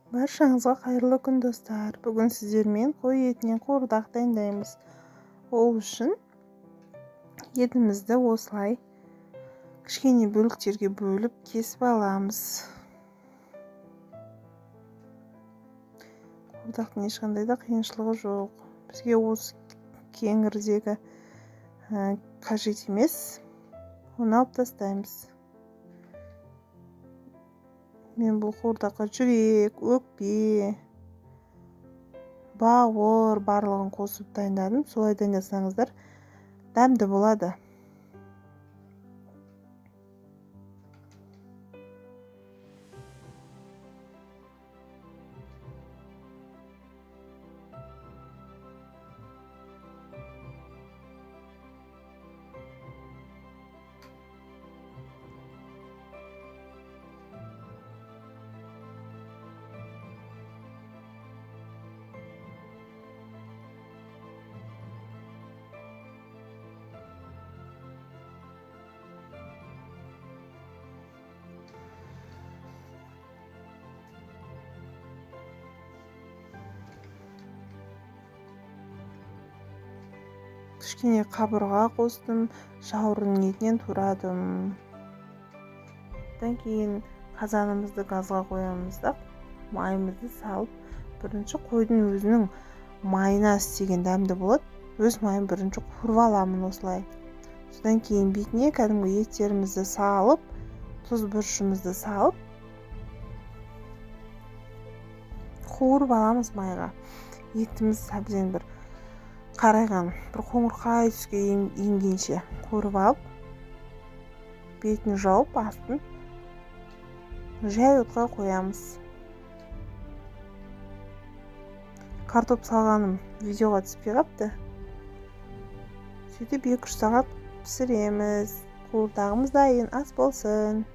Баршаңызға қайырлы күн достар. Бүгін сіздермен қой етінен қуырдақ дайындаймыз. Ол үшін етімізді осылай кішкене бөліктерге бөліп кесіп аламыз. Қуырдақтың ешқандай да қиыншылығы жоқ. Бізге осы кеңірдегі қажет емес. Оны алып тастаймыз. Мен бұл қуырдаққа жүрек, өкпе, бауыр барлығын қосып дайындадым. Солай дайындасаңыздар дәмді болады. Кішкене қабырға қостым, жауырынның етінен турадым. Одан кейін қазанымызды газға қоямыз да майымызды салып, бірінші қойдың өзінің майына істеген дәмді болады. Өз майын бірінші қуырып аламын осылай. Содан кейін бетіне кәдімгі еттерімізді салып, тұз бұрышымызды салып, қуырып аламыз майға. Етіміз әбден бір қарайған, бір қоңырқай түске енгенше қуырып алып, бетін жауып, астын жай отқа қоямыз. Картоп салғаным видеоға түспей қапты. Сөйтіп 2-3 сағат пісіреміз. Қуырдағымыз дайын, ас болсын.